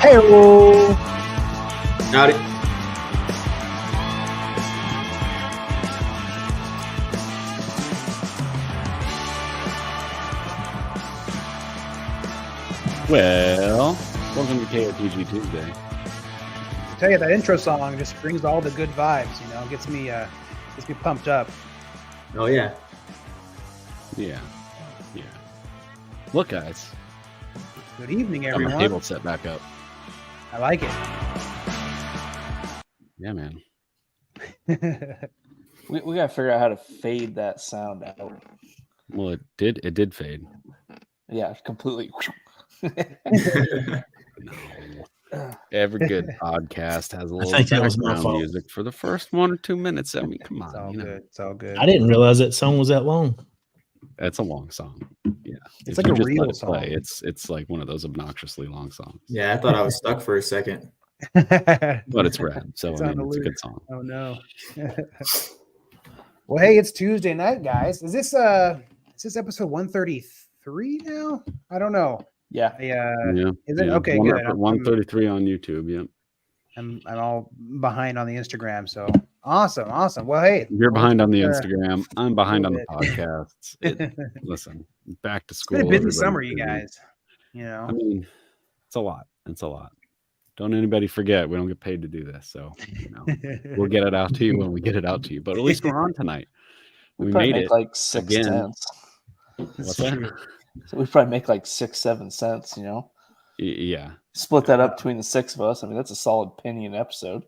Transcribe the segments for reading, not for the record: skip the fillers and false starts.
Hey-o. Howdy. Well, welcome to KOTG Tuesday. I tell you, that intro song just brings all the good vibes. You know, gets me pumped up. Oh yeah. Yeah. Look, guys. Good evening, Got my everyone. table set back up. I like it. Yeah, man. We gotta figure out how to fade that sound out. Well, it did fade. Yeah, completely. No. Every good podcast has a little think that was my background fault. music for the first 1 or 2 minutes. I mean, come It's on, all good. It's all good. I didn't realize that song was that long. It's a long song. Yeah, It's If like you a just real let it play, song. it's like one of those obnoxiously long songs. Yeah, I thought I was stuck for a second. But it's rad. So It's I on mean, the it's a loop. good song. Oh no. Well, hey, it's Tuesday night, guys. Is this episode 133 now? I don't know. Yeah. Yeah. Is it? Yeah. Okay, good. 133 on YouTube. Yep. I'm all behind on the Instagram, so awesome. Well, hey, You're behind on the uh, Instagram. I'm behind on the bit. podcasts. Listen, back to It's school. been a busy everybody's summer, you busy. guys. You know, I mean, it's a lot. Don't anybody forget we don't get paid to do this, so we'll get it out to you when we get it out to you. But at least we're on tonight. We made probably make it like 6 again. cents. What's that? So we probably make like 6-7 cents, you know. Yeah. Split that up between the 6 of us. I mean, that's a solid penny an episode.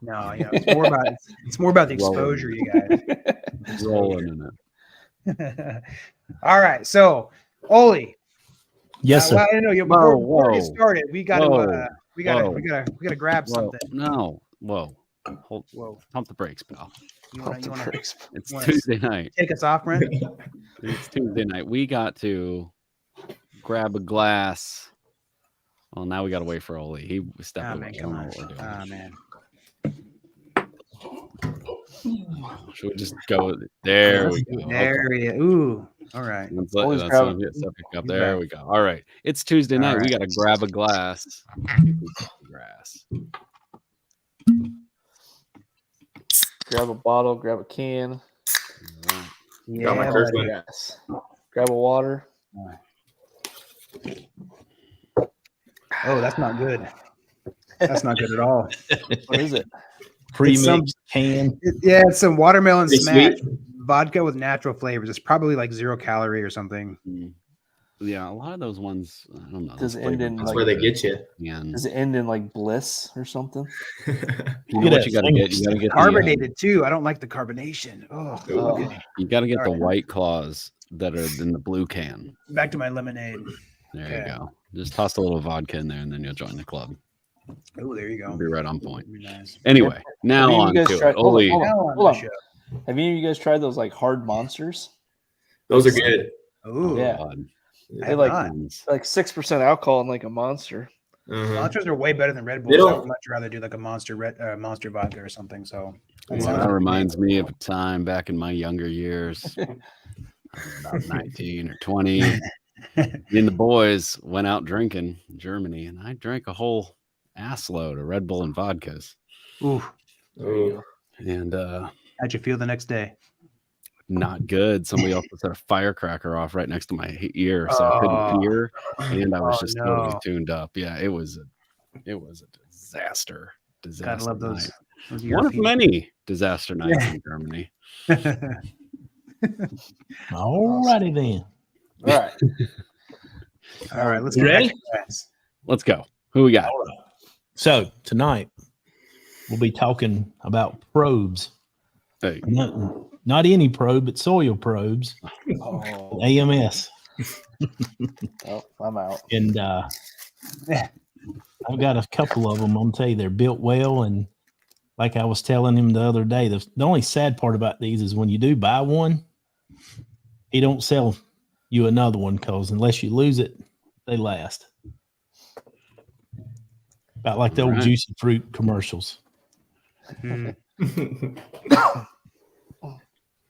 no, it's more about the exposure, you guys. Rolling in it. All right, so Olee. Yes, sir. Well, I know you. Before we get Whoa. started, we got Whoa. to we got to grab Whoa. something. No. Whoa. Whoa. Pump the brakes, pal. You want to It's wanna Tuesday night. take us off, Brent? It's Tuesday night. We got to grab a glass. Well, now we got to wait for Olee. He stepped away. Man, I come don't know on. what we're doing. Oh man. Should we just go? There we go. There he is. Ooh. All right. Let's Always let grab someone get stuff pick up. You There bet. we go. All right. It's Tuesday All night. We right. got to grab a glass. Grass. Grab a bottle, grab a can. All right. Got my Yeah, first buddy. one. Yes. Grab a water. Oh, that's not good. That's not good at all. What is it? Pre-mixed can. Yeah, it's some watermelon Pretty smash sweet. vodka with natural flavors. It's probably like 0 calorie or something. Yeah, a lot of those ones. I don't know. Does those it end flavor in, That's like- where they get you. And Does it end in like bliss or something? you know Look what at you that got to get? You got to get Carbonated too. I don't like the carbonation. Oh, You got to get the All right. White Claws that are in the blue can. Back to my lemonade. There Okay. you go. Just toss a little vodka in there, and then you'll join the club. Oh, there you go. It'll be right on point. Be nice. Anyway, now Have on you guys to it. tried- hold on, Olee. hold on. Now on Hold the on. show. Have any of you guys tried those like hard monsters? Those are good. Ooh, Yeah. God. I They have like not. like 6% alcohol in like a monster. Uh-huh. Monsters are way better than Red They Bulls. I don't- would much rather do like a monster vodka or something. So Well, sounds that good. reminds me of a time back in my younger years. I was about 19 or 20. Me and the boys went out drinking in Germany, and I drank a whole ass load of Red Bull and vodkas. Ooh, Ooh. And how'd you feel the next day? not good. Somebody else set a firecracker off right next to my ear, so I couldn't hear, and I was Oh, just no. totally tuned up. Yeah, it was a disaster. Gotta love those. night. those One of European- many disaster nights in Germany. All righty then. All right. All right, let's You get back ready? to class. Let's go. Who we got? So tonight we'll be talking about probes. Hey, Not any probe, but soil probes. Oh, AMS. oh, I'm out. And I've got a couple of them. I'm gonna tell you, they're built well. And like I was telling him the other day, the only sad part about these is when you do buy one, he don't sell you another one, because unless you lose it, they last. About like the old Right. juicy fruit commercials. Hmm.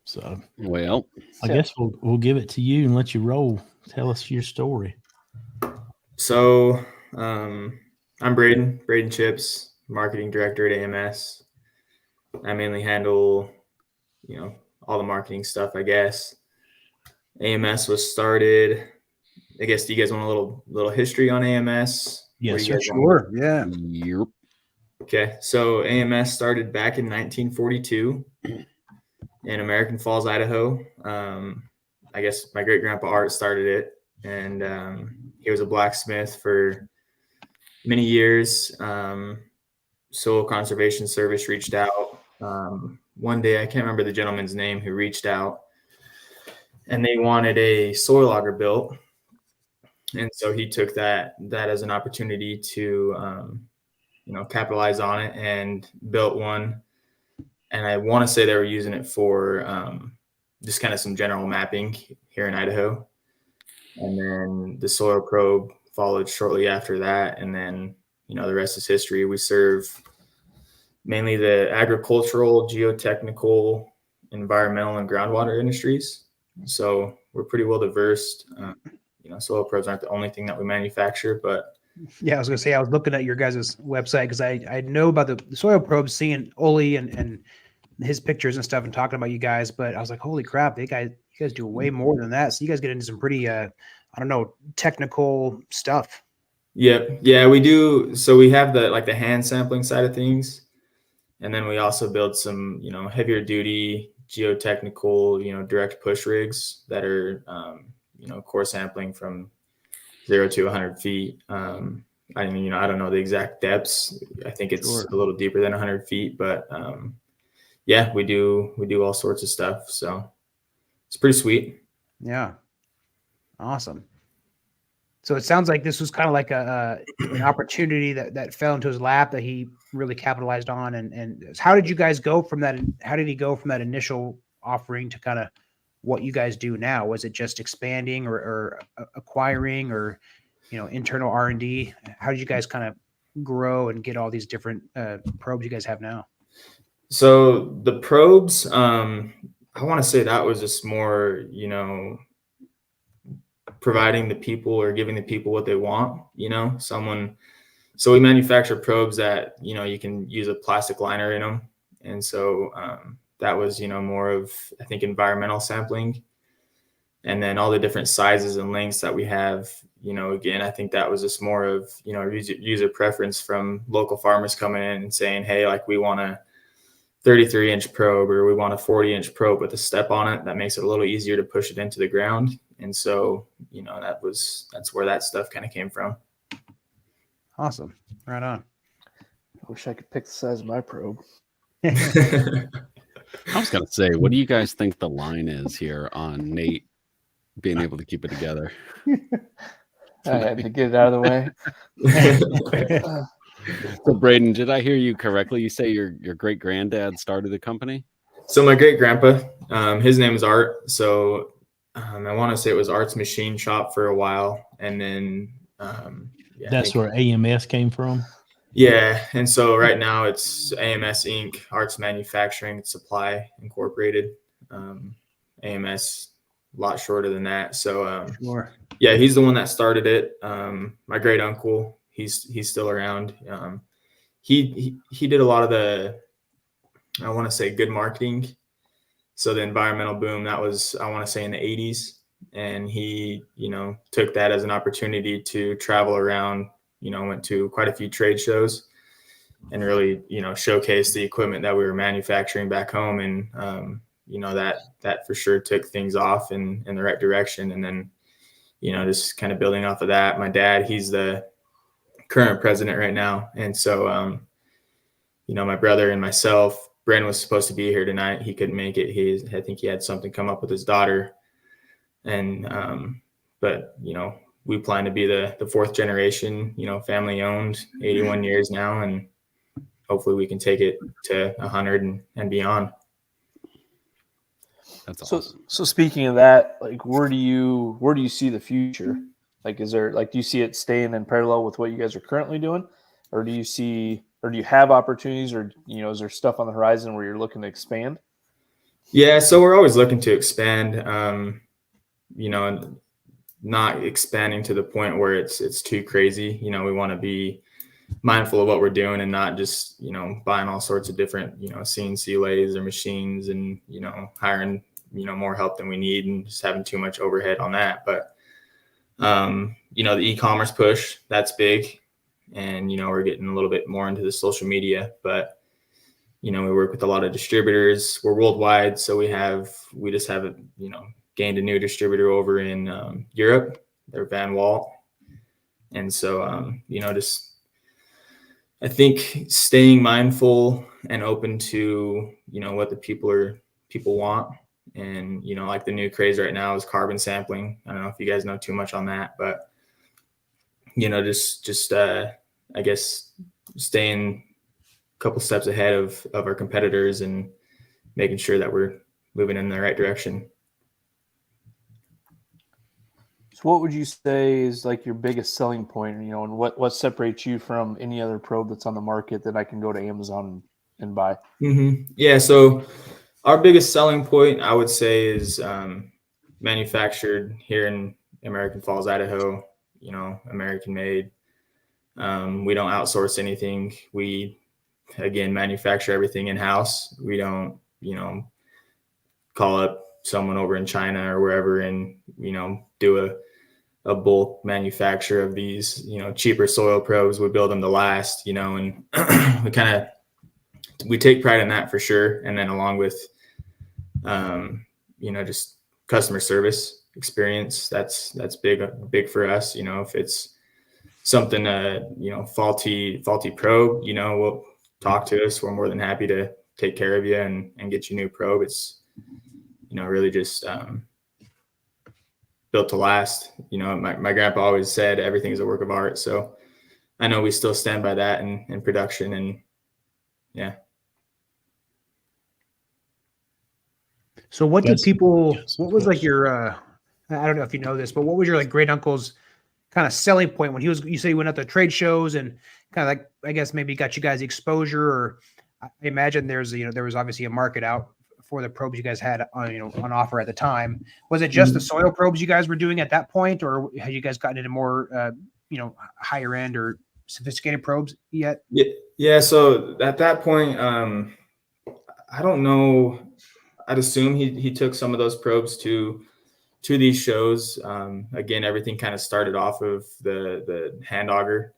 So well, I guess we'll give it to you and let you roll. Tell us your story. So I'm Braden Chips, marketing director at AMS. I mainly handle, all the marketing stuff, I guess. AMS was started. I guess, do you guys want a little history on AMS? Yes, What do you sir. guys want? Sure. Yeah. Yep. Okay, so AMS started back in 1942 in American Falls, Idaho. I guess my great grandpa Art started it, and he was a blacksmith for many years. Soil Conservation Service reached out one day. I can't remember the gentleman's name who reached out, and they wanted a soil auger built, and so he took that as an opportunity to capitalize on it and built one. And I want to say they were using it for just kind of some general mapping here in Idaho. And then the soil probe followed shortly after that. And then, the rest is history. We serve mainly the agricultural, geotechnical, environmental, and groundwater industries. So we're pretty well diverse. Soil probes aren't the only thing that we manufacture, but Yeah, I was gonna say I was looking at your guys' website because I know about the soil probes, seeing Olee and his pictures and stuff, and talking about you guys. But I was like, holy crap, you guys do way more than that. So you guys get into some pretty I don't know, technical stuff. Yep. Yeah, we do. So we have the hand sampling side of things. And then we also build some, heavier duty geotechnical, direct push rigs that are, core sampling from 0 to 100 feet. I don't know the exact depths. I think it's Sure. a little deeper than 100 feet, but yeah, we do all sorts of stuff. So it's pretty sweet. Yeah, awesome. So it sounds like this was kind of like an opportunity that fell into his lap that he really capitalized on. And how did you guys go from that? How did he go from that initial offering to kind of what you guys do now? Was it just expanding or acquiring or, internal R&D? How did you guys kind of grow and get all these different probes you guys have now? So the probes, I want to say that was just more, providing the people or giving the people what they want, so we manufacture probes that, you can use a plastic liner in them. And so that was, more of, I think, environmental sampling. And then all the different sizes and lengths that we have, again, I think that was just more of, user preference from local farmers coming in and saying, hey, like we want a 33-inch probe or we want a 40-inch probe with a step on it that makes it a little easier to push it into the ground. And so, that's where that stuff kind of came from. Awesome. Right on. I wish I could pick the size of my probe. I was going to say, what do you guys think the line is here on Nate being able to keep it together? I had to get it out of the way. So, Braden, did I hear you correctly? You say your great granddad started the company? So my great grandpa, his name is Art. So I want to say it was Art's Machine Shop for a while. And then That's where AMS came from. Yeah. And so right now it's AMS Inc., Arts Manufacturing Supply Incorporated. AMS, a lot shorter than that. So Sure. yeah, he's the one that started it. My great uncle, he's still around. He did a lot of the, I want to say, good marketing. So the environmental boom, that was, I want to say, in the 80s. And he, took that as an opportunity to travel around, went to quite a few trade shows and really, showcase the equipment that we were manufacturing back home. And, that for sure took things off in the right direction. And then, just kind of building off of that, my dad, he's the current president right now. And so, my brother and myself, Brandon was supposed to be here tonight. He couldn't make it. I think he had something come up with his daughter. And, but, we plan to be the fourth generation, family owned, 81 years now. And hopefully we can take it to 100 and beyond. That's awesome. So speaking of that, like, where do you see the future? Like, do you see it staying in parallel with what you guys are currently doing? Or do you have opportunities, or, is there stuff on the horizon where you're looking to expand? Yeah. So we're always looking to expand, not expanding to the point where it's too crazy. We want to be, mindful of what we're doing and not just, buying all sorts of different, CNC lathes or machines and, hiring, more help than we need and just having too much overhead on that. But, the e-commerce push, that's big. And, we're getting a little bit more into the social media, but, we work with a lot of distributors. We're worldwide. So we just have, gained a new distributor over in Europe. They're Van Walt. And so, just, I think staying mindful and open to, what the people want. And, like the new craze right now is carbon sampling. I don't know if you guys know too much on that, but, I guess staying a couple steps ahead of our competitors and making sure that we're moving in the right direction. So what would you say is like your biggest selling point, and what separates you from any other probe that's on the market that I can go to Amazon and buy? Mm-hmm. Yeah. So our biggest selling point, I would say, is manufactured here in American Falls, Idaho, American made. We don't outsource anything. We, again, manufacture everything in-house. We don't, call up someone over in China or wherever and, do a bulk manufacture of these, cheaper soil probes. We build them to last, and we take pride in that for sure. And then along with, just customer service experience, that's big for us. If it's something, faulty probe, we'll talk to us. We're more than happy to take care of you and get you a new probe. It's, really just, built to last. My grandpa always said everything is a work of art. So I know we still stand by that in production, and yeah. So what did Yes. people, Yes, what of was like course. your, I don't know if you know this, but what was your like great uncle's kind of selling point when you say he went out to trade shows and kind of like, I guess maybe got you guys exposure, or I imagine there was obviously a market out for the probes you guys had on offer at the time. Was it just the soil probes you guys were doing at that point, or had you guys gotten into more, higher end or sophisticated probes yet? Yeah. So at that point, I don't know. I'd assume he took some of those probes to these shows. Again, everything kind of started off of the hand auger.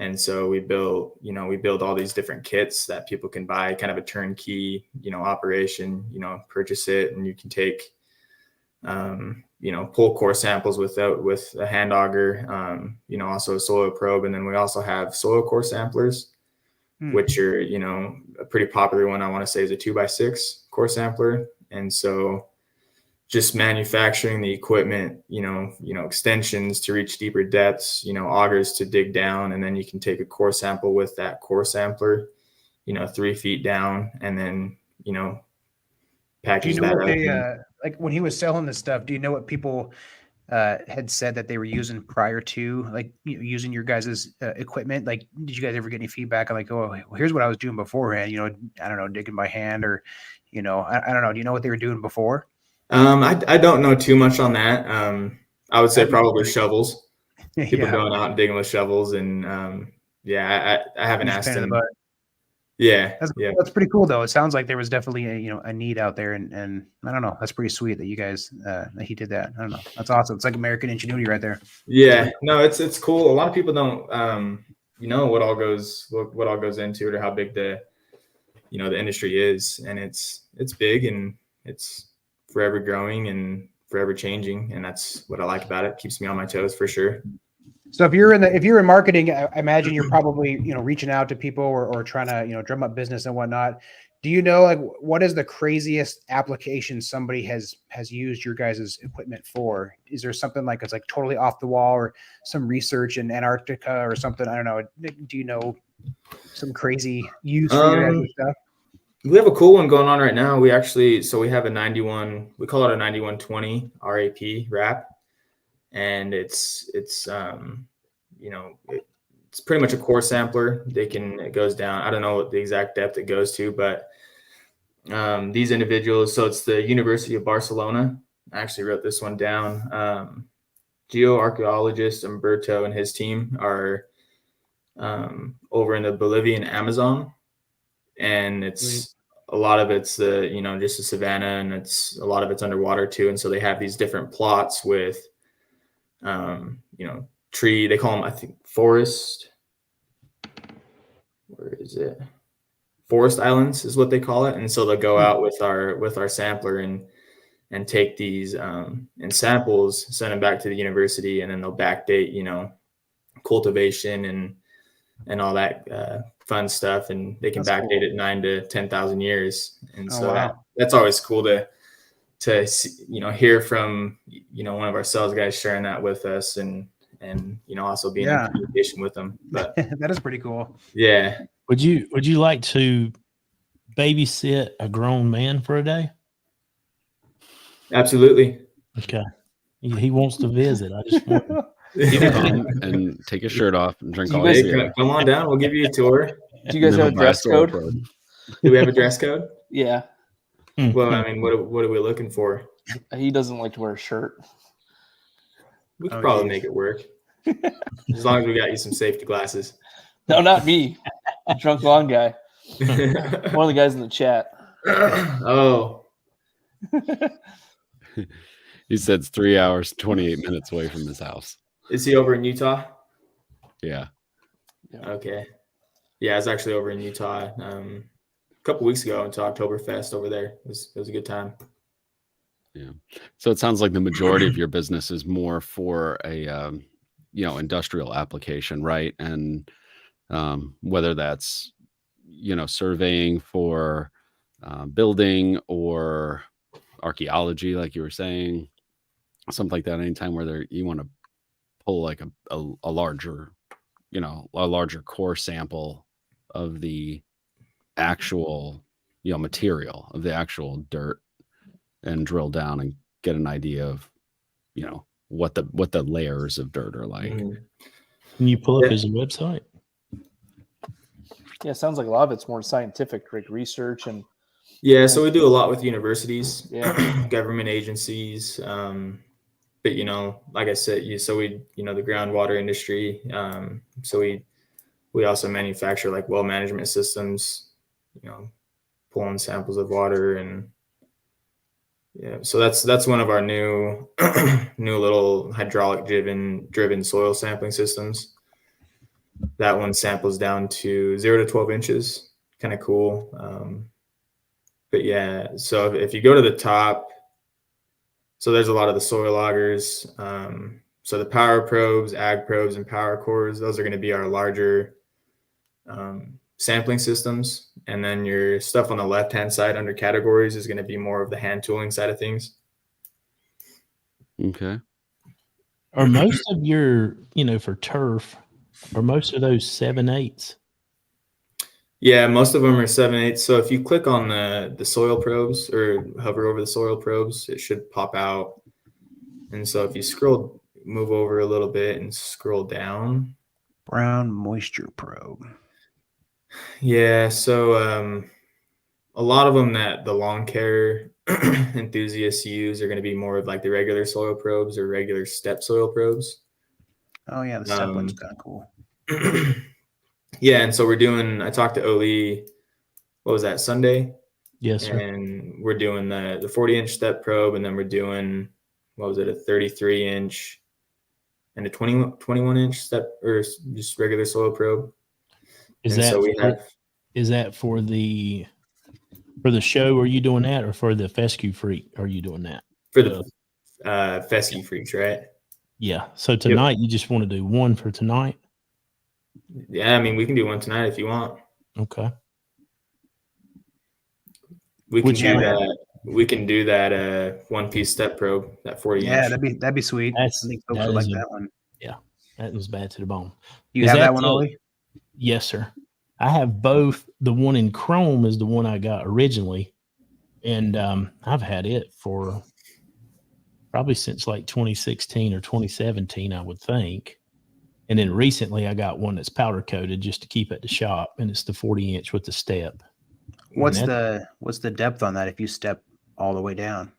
And so we build all these different kits that people can buy, kind of a turnkey, operation, purchase it, and you can take, pull core samples with a hand auger, also a soil probe. And then we also have soil core samplers, which are, a pretty popular one. I want to say is a 2x6 core sampler. And so just manufacturing the equipment, extensions to reach deeper depths, augers to dig down, and then you can take a core sample with that core sampler, 3 feet down, and then, package Do you know that what up. they like when he was selling this stuff? Do you know what people had said that they were using prior to like using your guys' equipment? Like, did you guys ever get any feedback on like, oh, well, here's what I was doing beforehand? I don't know, digging by hand, or I don't know. Do you know what they were doing before? I don't know too much on that. I would say That'd be probably great. shovels. People Yeah. going out and digging with shovels, and I haven't Just asked pain in the him. butt. Yeah, That's pretty cool though. It sounds like there was definitely a need out there, and I don't know. That's pretty sweet that you guys that he did that. I don't know. That's awesome. It's like American ingenuity right there. yeah. No, it's cool. A lot of people don't what all goes into it, or how big the industry is, and it's big, and it's forever growing and forever changing, and that's what I like about it. Keeps me on my toes for sure. So if you're in marketing, I imagine you're probably reaching out to people or trying to drum up business and whatnot. Do you know like what is the craziest application somebody has used your guys' equipment for? Is there something like it's like totally off the wall, or some research in Antarctica or something? I don't know. Do you know some crazy use for your guys' stuff? We have a cool one going on right now. We have a 91. We call it a 9120 RAP wrap, and it's pretty much a core sampler. It goes down. I don't know what the exact depth it goes to, but these individuals. So it's the University of Barcelona. I actually wrote this one down. Geoarchaeologist Umberto and his team are over in the Bolivian Amazon, and it's a lot of it's just a savanna, and a lot of it's underwater too. And so they have these different plots with tree. They call them, I think, forest. Where is it? Forest islands is what they call it. And so they'll go out with our sampler and take these and samples, send them back to the university, and then they'll backdate, cultivation and all that fun stuff, and they can backdate it 9 to 10,000 years. And so that's always cool to see, hear from one of our sales guys sharing that with us, and also being in communication with them. But that is pretty cool. Yeah. Would you like to babysit a grown man for a day? Absolutely. Okay. He wants to visit. I just want You can come and take his shirt off and drink all his beer. Come on down. We'll give you a tour. Do you guys have a dress code? Do we have a dress code? Yeah. Well, I mean, what are we looking for? He doesn't like to wear a shirt. We could probably make it work. As long as we got you some safety glasses. No, not me. Drunk lawn guy. One of the guys in the chat. Oh. He said it's 3 hours, 28 minutes away from his house. Is he over in Utah? Yeah. Okay. Yeah, I was actually over in Utah a couple weeks ago. I went to Oktoberfest over there. It was a good time. Yeah. So it sounds like the majority of your business is more for a industrial application, right? And whether that's surveying for building or archaeology, like you were saying, something like that. Anytime where you want to pull like a larger core sample of the actual material of the actual dirt, and drill down and get an idea of what the layers of dirt are like. Can you pull up his website? Yeah, it sounds like a lot of it's more scientific, like research and. Yeah, so we do a lot with universities, government agencies, but like I said, the groundwater industry. So we also manufacture like well management systems, pulling samples of water, and so that's one of our new little hydraulic driven soil sampling systems. That one samples down to 0 to 12 inches, kind of cool. But yeah, so if you go to the top, so there's a lot of the soil augers. So the power probes, ag probes, and power cores, those are going to be our larger sampling systems. And then your stuff on the left-hand side under categories is going to be more of the hand tooling side of things. Okay. Are most of your, for turf, are most of those 7/8? Yeah, most of them are 7/8. So if you click on the soil probes or hover over the soil probes, it should pop out. And so if you move over a little bit and scroll down. Brown moisture probe. Yeah, so a lot of them that the lawn care enthusiasts use are going to be more of like the regular soil probes or regular step soil probes. Oh yeah, the step one's kind of cool. Yeah, and so I talked to Olee, what was that, Sunday? Yes, sir. And we're doing the 40-inch step probe, and then we're doing, what was it, a 33-inch and a 21-inch step, or just regular soil probe. Is that for the show? Are you doing that, or for the fescue freak? Are you doing that? For the fescue freaks, right? Yeah. So tonight, you just want to do one for tonight? Yeah, I mean, we can do one tonight if you want. Okay. We can do that 1-piece step probe, that 40 inch. Yeah, that'd be sweet. I think folks would like that one. Yeah, that was bad to the bone. You have that one, Olee? Yes, sir. I have both. The one in chrome is the one I got originally, and I've had it for probably since like 2016 or 2017, I would think. And then recently I got one that's powder coated just to keep at the shop, and it's the 40-inch with the step. What's the depth on that if you step all the way down?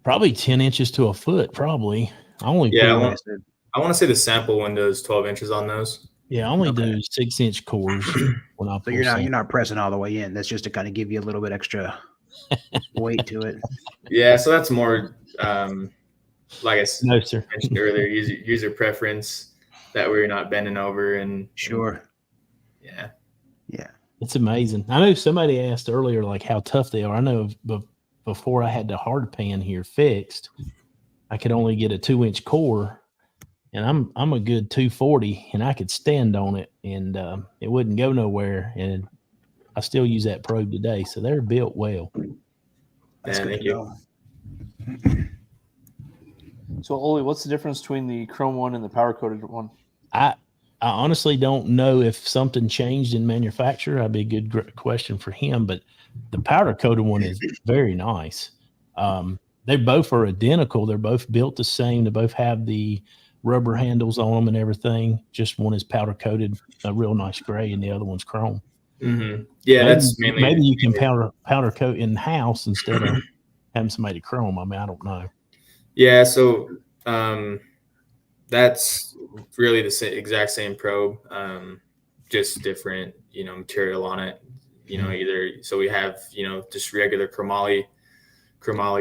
Probably 10 inches to a foot, probably. I want to say the sample window is 12 inches on those. Yeah, I only Okay. do 6-inch cores when I pull. So you're sand. not pressing all the way in. That's just to kind of give you a little bit extra weight to it. Yeah, so that's more like I No, sir. mentioned earlier, user preference, that way you're not bending over and Sure. yeah. Yeah. It's amazing. I know somebody asked earlier, like how tough they are. I know before I had the hard pan here fixed, I could only get a 2-inch core, and I'm a good 240, and I could stand on it, and it wouldn't go nowhere. And I still use that probe today, so they're built well. That's Yeah, good thank to you. know. So, Olee, what's the difference between the chrome one and the powder coated one? I honestly don't know if something changed in manufacture. That'd be a good question for him. But the powder coated one is very nice. They both are identical. They're both built the same. They both have the rubber handles on them and everything. Just one is powder coated, a real nice gray, and the other one's chrome. Mm-hmm. Yeah, that's mainly. Maybe you can powder coat in house instead of having somebody chrome. I mean, I don't know. Yeah, so that's really the exact same probe, just different, material on it. Either so we have just regular chromoly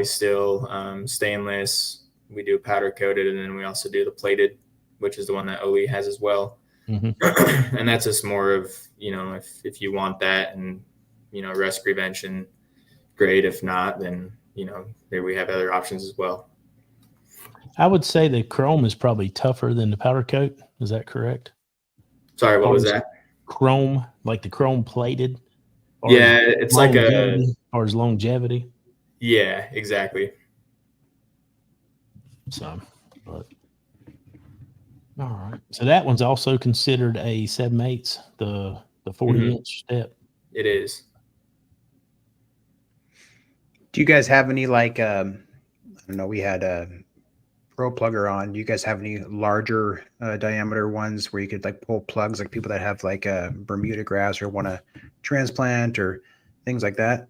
still, stainless. We do powder coated, and then we also do the plated, which is the one that Olee has as well. Mm-hmm. And that's just more of if you want that and rust prevention, great. If not, then there we have other options as well. I would say the chrome is probably tougher than the powder coat. Is that correct? Sorry, what was that? Chrome, like the chrome plated? Yeah, it's like or as longevity. Yeah, exactly. So, but all right. So that one's also considered a 7/8, the 40-inch step. It is. Do you guys have any I don't know, we had a Pro Plugger on. Do you guys have any larger diameter ones where you could pull plugs, like people that have a Bermuda grass or want to transplant or things like that?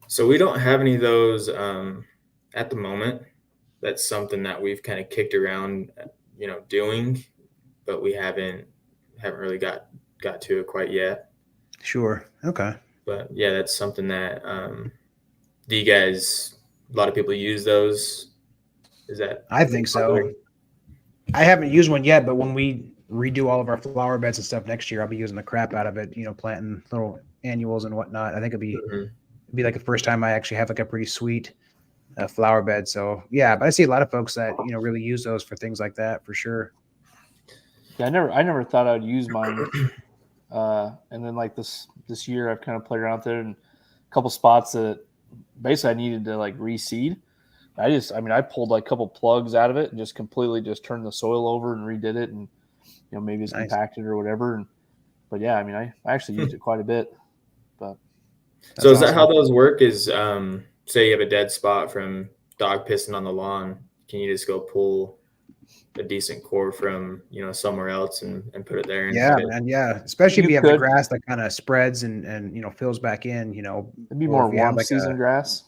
So we don't have any of those at the moment. That's something that we've kind of kicked around, doing, but we haven't really got to it quite yet. Sure. Okay. But yeah, that's something that do you guys, a lot of people use those? Is that? I think so. I haven't used one yet, but when we redo all of our flower beds and stuff next year, I'll be using the crap out of it, planting little annuals and whatnot. I think it'd be like the first time I actually have a pretty sweet flower bed. So yeah, but I see a lot of folks that, really use those for things like that for sure. Yeah, I never thought I'd use mine. And then this year I've kind of played around there in a couple spots that basically I needed to reseed. I pulled a couple plugs out of it and just completely just turned the soil over and redid it, and maybe it's Nice. compacted or whatever. But yeah, I actually used it quite a bit. But so is that how those work? Is say you have a dead spot from dog pissing on the lawn, can you just go pull a decent core from somewhere else and put it there? Yeah, man. Yeah, especially if you have the grass that kind of spreads and fills back in. It'd be more warm season grass.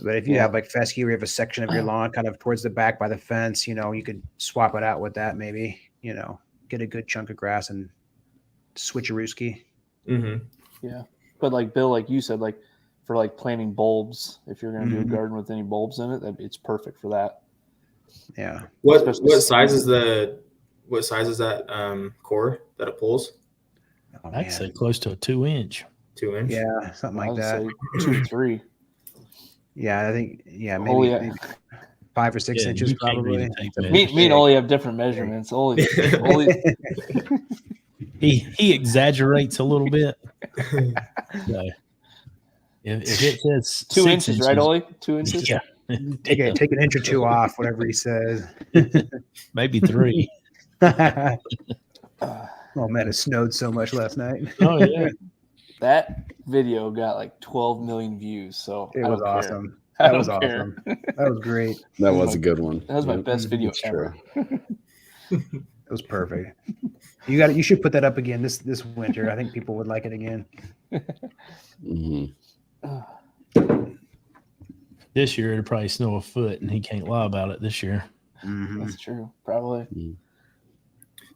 But if you have fescue, or you have a section of your lawn kind of towards the back by the fence, you could swap it out with that maybe. Get a good chunk of grass and switcherooski. Mm-hmm. Yeah, but Bill, like you said, for planting bulbs, if you're going to do a garden with any bulbs in it, it's perfect for that. Yeah. What size is that core that it pulls? Oh, I'd say close to a 2-inch. 2-inch. Yeah, something like that. Say 2 to 3. Yeah, I think maybe 5 or 6 inches probably. Me and Olee have different measurements. Olee he exaggerates a little bit. So if it says 2 inches, right, Olee? 2 inches. Yeah. Take an inch or two off, whatever he says. Maybe 3. Oh man, it snowed so much last night. Oh yeah. That video got 12 million views. So It was awesome. That was awesome. That was great. That was a good one. That was my best video ever. It was perfect. You should put that up again this winter. I think people would like it again. Mm-hmm. This year it'll probably snow a foot, and he can't lie about it this year. Mm-hmm. That's true. Probably.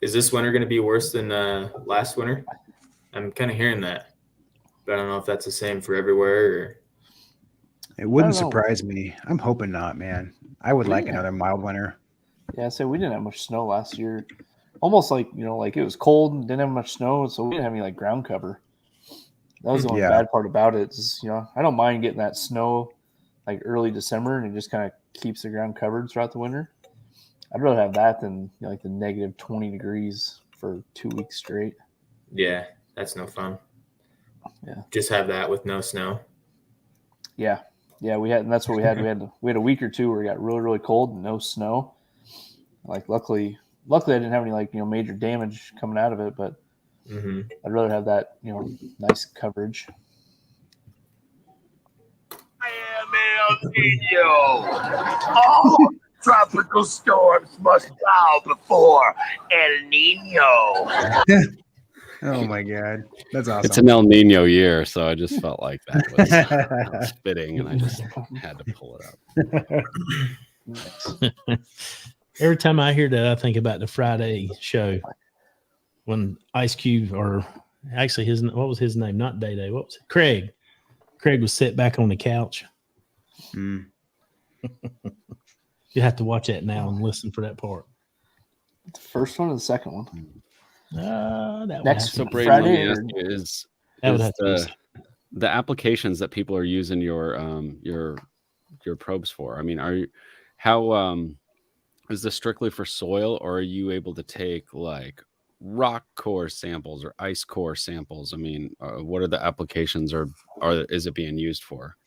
Is this winter going to be worse than last winter? I'm kind of hearing that, but I don't know if that's the same for everywhere. Or... It wouldn't I don't know. surprise me. I'm hoping not, man. I would like Yeah. another mild winter. Yeah, so we didn't have much snow last year. Almost like, like it was cold and didn't have much snow, so we didn't have any like ground cover. That was the only Yeah. bad part about it. Is, I don't mind getting that snow like early December, and it just kind of keeps the ground covered throughout the winter. I'd rather have that than like the negative 20 degrees for 2 weeks straight. Yeah, that's no fun. Yeah. Just have that with no snow. Yeah, we had, and that's what we had. We had a week or two where it got really, really cold and no snow. Like luckily I didn't have any like major damage coming out of it, but I'd rather have that nice coverage. I am El Nino. All tropical storms must bow before El Nino. Oh my God, that's awesome. It's an El Nino year, so I just felt like that was fitting, and I just had to pull it up. Every time I hear that, I think about the Friday show when Ice Cube, or actually what was his name? Not Day Day. What was it? Craig. Craig was set back on the couch. Mm. You have to watch that now and listen for that part. The first one or the second one? That Next So, would Braden, let Friday me or- ask you, is that would have to the, the applications that people are using your probes for? I mean, is this strictly for soil, or are you able to take like rock core samples or ice core samples? I mean, what are the applications, or is it being used for?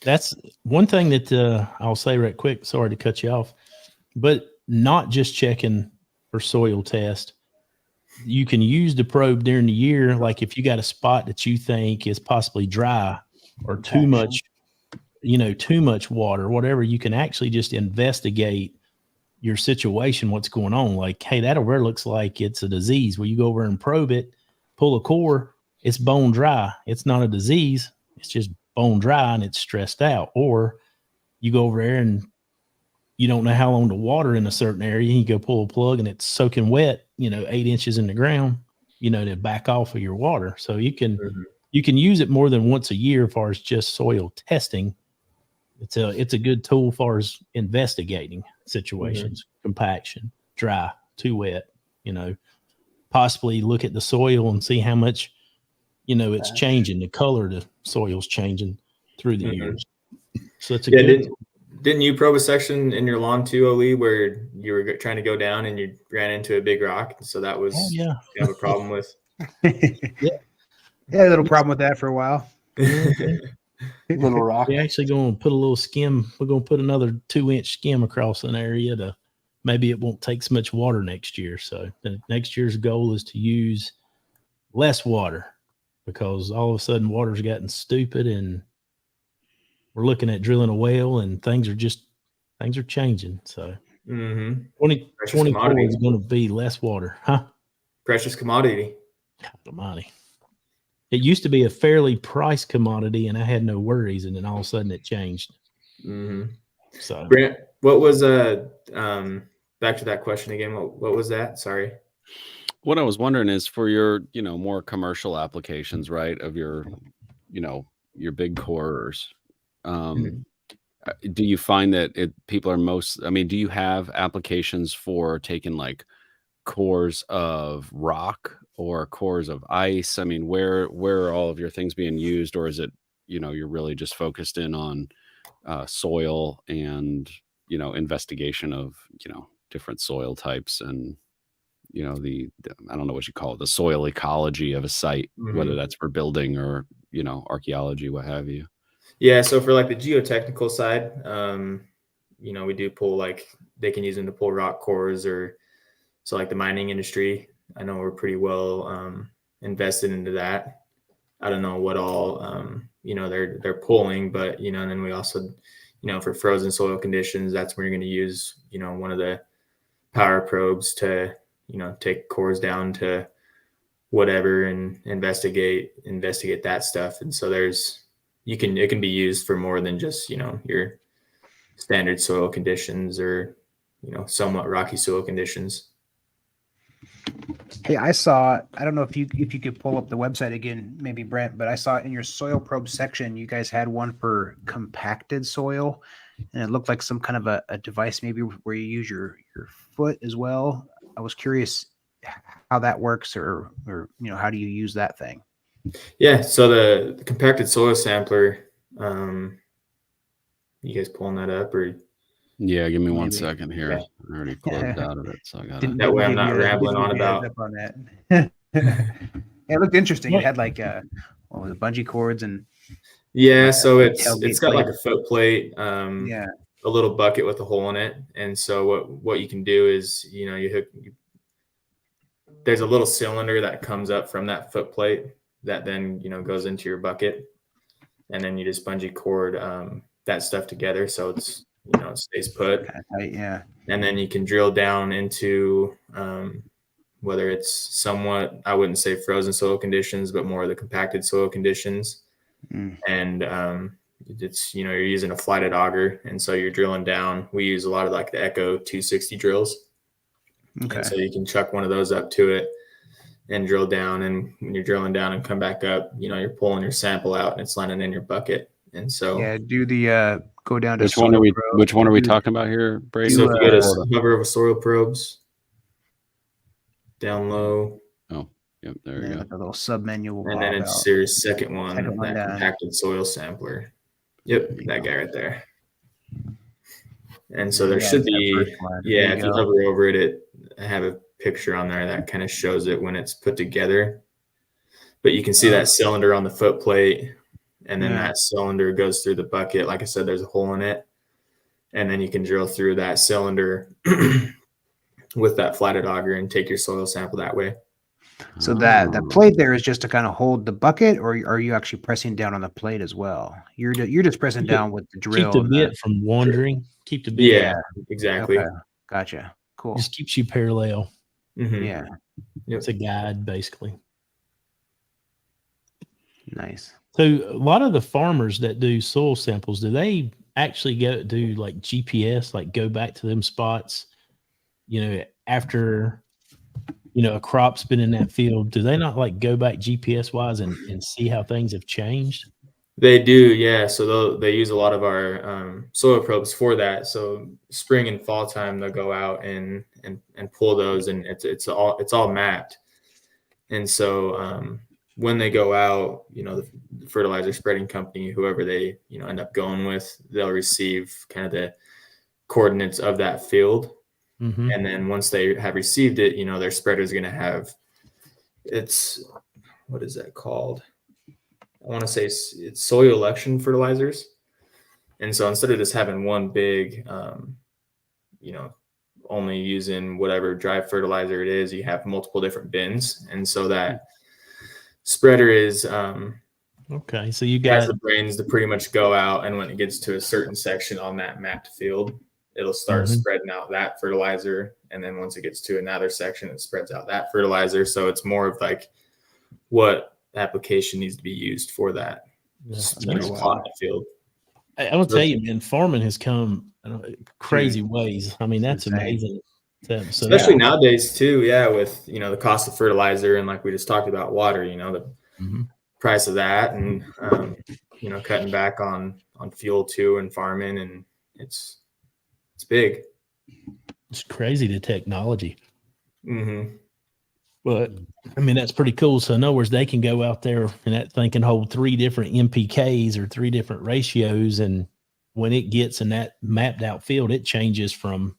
That's one thing that I'll say right quick. Sorry to cut you off, but not just checking for soil test. You can use the probe during the year. Like if you got a spot that you think is possibly dry or too much water, whatever, you can actually just investigate your situation, what's going on. Like, hey, that over there looks like it's a disease. Well, you go over and probe it, pull a core, it's bone dry. It's not a disease. It's just bone dry and it's stressed out. Or you go over there and you don't know how long to water in a certain area. You go pull a plug and it's soaking wet, 8 inches in the ground, to back off of your water. So you can use it more than once a year as far as just soil testing. It's a good tool as far as investigating situations, compaction, dry, too wet, possibly look at the soil and see how much, it's changing. The color of the soil's changing through the years. So it's a good. Didn't you probe a section in your lawn too, Olee, where you were trying to go down and you ran into a big rock? So that was yeah. kind of a problem with. Yeah, a little problem with that for a while. Little rock. We're actually going to put a little skim. We're going to put another 2-inch skim across an area to maybe it won't take so much water next year. So the next year's goal is to use less water because all of a sudden water's gotten stupid and we're looking at drilling a well and things are changing. So 2024 is going to be less water, huh? Precious commodity. God almighty. It used to be a fairly priced commodity and I had no worries. And then all of a sudden it changed. So Brent, what was back to that question again? What was that? Sorry. What I was wondering is for your, more commercial applications, right? Of your, your big cores. Do you find that people are do you have applications for taking like cores of rock or cores of ice? I mean, where are all of your things being used, or is it, you're really just focused in on soil and, investigation of, different soil types and, the I don't know what you call it, the soil ecology of a site, whether that's for building or, archaeology, what have you. Yeah. So for like the geotechnical side, we do pull, like they can use them to pull rock cores, or so like the mining industry. I know we're pretty well invested into that. I don't know what all, they're pulling, but, and then we also, for frozen soil conditions, that's where you're going to use, one of the power probes to, take cores down to whatever and investigate that stuff. And so it can be used for more than just, your standard soil conditions or, somewhat rocky soil conditions. Hey, I saw. I don't know if you could pull up the website again, maybe Brent, but I saw in your soil probe section you guys had one for compacted soil, and it looked like some kind of a device maybe where you use your foot as well. I was curious how that works, or how do you use that thing? Yeah. So the compacted soil sampler. You guys pulling that up, or Yeah, give me one Maybe. second here. Okay. I already closed out of it, so I got Didn't- it. that way I'm didn't not give you a- rambling didn't on give you a heads about? up on that. It looked interesting. What? It had like what was it, bungee cords and Yeah. like So a it's tailgate got like plate. a foot plate. Yeah. A little bucket with a hole in it, and so what you can do is there's a little cylinder that comes up from that foot plate that then goes into your bucket, and then you just bungee cord that stuff together so it's it stays put, Kind of tight, yeah. and then you can drill down into whether it's somewhat, I wouldn't say frozen soil conditions, but more of the compacted soil conditions. And it's you're using a flighted auger, and so you're drilling down. We use a lot of like the Echo 260 drills. Okay. And so you can chuck one of those up to it and drill down, and when you're drilling down and come back up, you're pulling your sample out and it's landing in your bucket. And so Yeah, do the go down to Which one are soil we? probe. Which one are we Do- talking about here, Brady? so if you go Florida. to hover over soil probes down low, Yep, there Yeah, you like a little sub menu will and pop then it's out. your second one, Second one that down. compacted soil sampler. Yep, that guy right there. And so Yeah, there should it's that be, first one. yeah, There if you you go. hover over it, I have a picture on there that kind of shows it when it's put together. But you can see that cylinder on the foot plate, and then Yeah. that cylinder goes through the bucket. Like I said, there's a hole in it, and then you can drill through that cylinder with that flatted auger and take your soil sample that way. So that Oh. plate there is just to kind of hold the bucket, or are you actually pressing down on the plate as well? You're just pressing Yeah. down with the Keep drill. the and bit from wandering. Keep the bit. Yeah, exactly. Okay, gotcha. Cool. Just keeps you parallel. Mhm. Yeah, Yep. It's a guide, basically. nice. So a lot of the farmers that do soil samples, do they actually do like GPS, like go back to them spots, after, a crop's been in that field? Do they not like go back GPS wise and see how things have changed? They do, yeah. So they use a lot of our soil probes for that. So spring and fall time, they'll go out and pull those, and it's all mapped. And so when they go out, the fertilizer spreading company, whoever they end up going with, they'll receive kind of the coordinates of that field. Mm-hmm. And then once they have received it, their spreader is going to have, what is that called? I want to say it's soil election fertilizers. And so instead of just having one big, only using whatever dry fertilizer it is, you have multiple different bins. And so that spreader is, Okay. So you has got, the brains to pretty much go out, and when it gets to a certain section on that mapped field, it'll start Mhm. spreading out that fertilizer. And then once it gets to another section, it spreads out that fertilizer. So it's more of like what application needs to be used for that plot in the field. I will tell you, man, farming has come crazy ways. I mean, that's Insane. amazing. So Especially nowadays too, yeah, with the cost of fertilizer, and like we just talked about water, the Mhm. price of that, and cutting back on fuel too, and farming, and it's big. It's crazy, the technology. Mm-hmm. But I mean, that's pretty cool. So in other words, they can go out there and that thing can hold 3 different MPKs or 3 different ratios. And when it gets in that mapped out field, it changes from,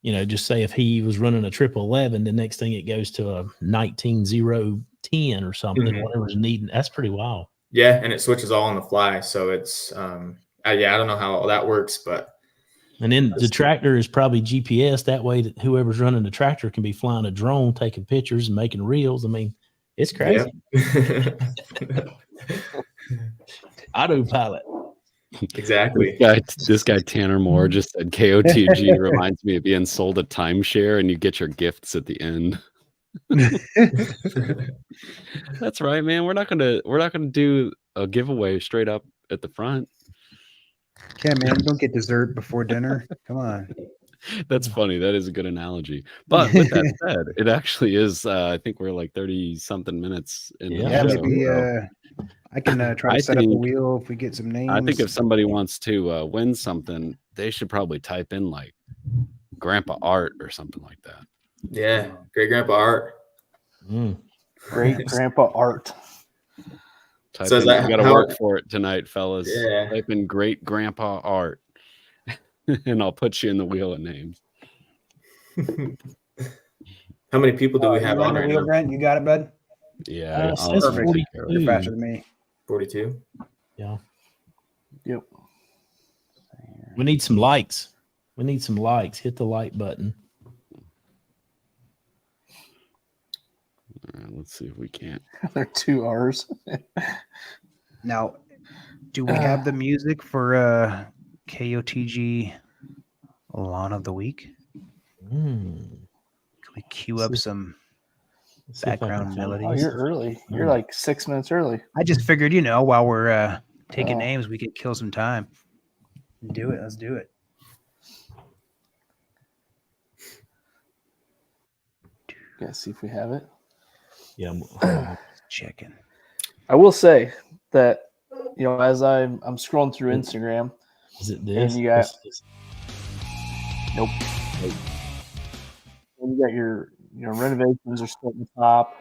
just say if he was running a 1111, the next thing it goes to a 19-0-10 or something, Mhm. whatever's needed. That's pretty wild. Yeah, and it switches all on the fly. So it's I don't know how all that works, but And then the tractor is probably GPS. That way that whoever's running the tractor can be flying a drone, taking pictures and making reels. I mean, it's crazy. yeah. Autopilot. Exactly. This guy Tanner Moore just said KOTG reminds me of being sold a timeshare and you get your gifts at the end. That's right, man. We're not gonna do a giveaway straight up at the front. Yeah, man, don't get dessert before dinner. Come on. That's funny. That is a good analogy. But with that said, it actually is. I think we're like 30 something minutes in the Yeah, show. maybe So I can try I to set up a think- wheel if we get some names. I think if somebody wants to win something, they should probably type in like Grandpa Art or something like that. Yeah, great grandpa Art. Great grandpa Art. Type So is in, that we got to how- work for it tonight, fellas. Yeah. Type in Great Grandpa Art, and I'll put you in the wheel of names. How many people do we have you on on the right wheel, now? Grant? You got it, bud. Yeah, it says I'll take care of it. You're faster than me. 42. Yeah. Yep. We need some likes. We need some likes. Hit the like button. All right, let's see if we can't. They're 2 R's. Now, do we have the music for KOTG Lawn of the Week? Can we cue up some background Oh, melodies? you're early. You're like 6 minutes early. I just figured, while we're taking names, we could kill some time. Do it. Let's do it. Yeah, see if we have it. Yeah. Checking. I will say that, as I'm scrolling through Instagram, Is it this? you got- This- nope. And you got your renovations are still at the top.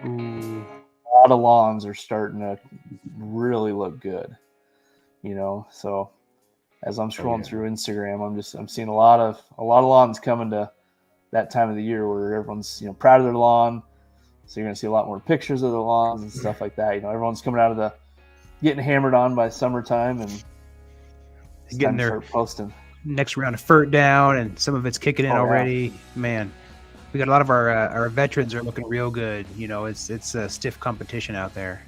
Ooh. A lot of lawns are starting to really look good. So as I'm scrolling through Instagram, I'm seeing a lot of lawns coming to that time of the year where everyone's proud of their lawn. So you're gonna see a lot more pictures of the lawns and stuff like that. Everyone's coming out of getting hammered on by summertime and it's Getting time to their start posting. next round of FERT down, and some of it's kicking in Oh, yeah. already. Man, we got a lot of our veterans are looking real good. It's a stiff competition out there.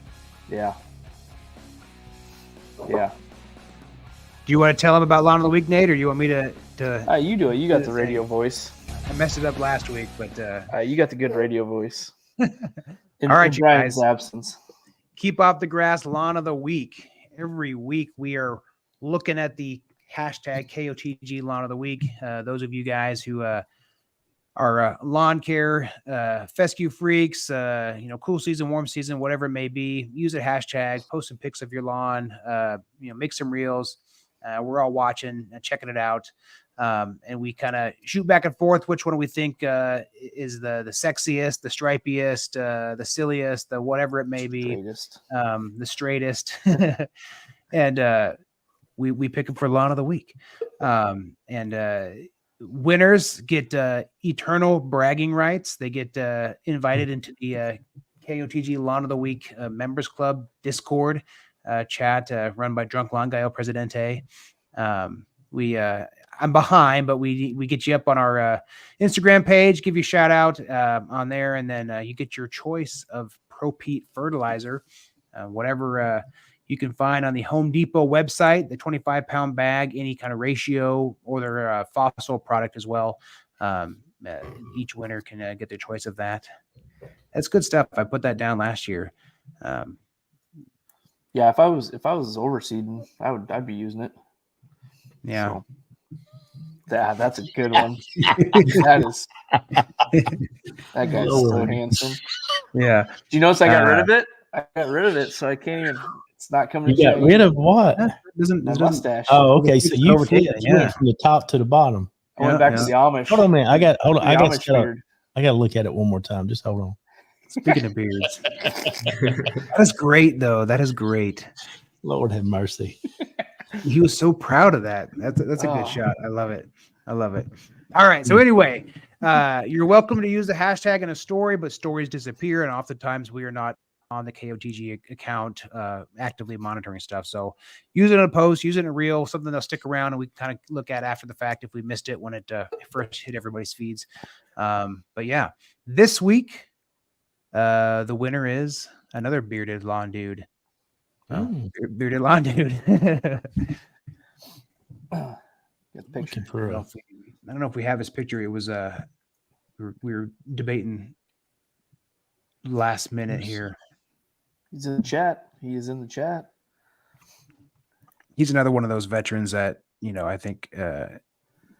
Yeah. Do you want to tell them about Lawn of the Week, Nate, or you want me to? You do it. You got the radio voice. I messed it up last week, but You got the good radio voice. All right, in you Brian's guys. absence. Keep Off the Grass Lawn of the Week. Every week we are looking at the hashtag KOTG Lawn of the Week. Those of you guys who are lawn care, fescue freaks, cool season, warm season, whatever it may be, use a hashtag, post some pics of your lawn, make some reels. We're all watching and checking it out. And we kind of shoot back and forth which one we think is the sexiest, the stripiest, the silliest, the whatever it may be, the straightest. And we pick them for Lawn of the Week. And winners get eternal bragging rights. They get invited into the KOTG Lawn of the Week Members Club Discord chat run by Drunk Lawn Guy El Presidente. I'm behind, but we get you up on our Instagram page, give you a shout out on there, and then you get your choice of Pro Pete fertilizer, whatever you can find on the Home Depot website, the 25-pound bag, any kind of ratio, or their fossil product as well. Each winner can get their choice of that. That's good stuff. I put that down last year. Yeah, if I was overseeding, I'd be using it. Yeah. So, that's a good one. That guy's so handsome. Yeah. Do you notice I got rid of it? I got rid of it, so I can't even. It's not coming. You got rid of what? My mustache. Oh, okay. So you overtaken flipped, it, you went yeah. from the top to the bottom. I went back to the Amish. Hold on a minute. I got Amish to beard. I got to look at it one more time. Just hold on. Speaking of beards, that's great though. That is great. Lord have mercy. He was so proud of that. That's a good Oh. shot. I love it. All right. So anyway, you're welcome to use the hashtag in a story, but stories disappear, and oftentimes we are not on the KOTG account actively monitoring stuff. So use it in a post, use it in a reel, something that'll stick around, and we kind of look at after the fact if we missed it when it first hit everybody's feeds. But yeah, this week the winner is another bearded lawn dude. Bearded lawn dude. Got the picture. I don't know if we have his picture. It was we were debating last minute here. He's in the chat. He is in the chat. he's another one of those veterans that, you know, I think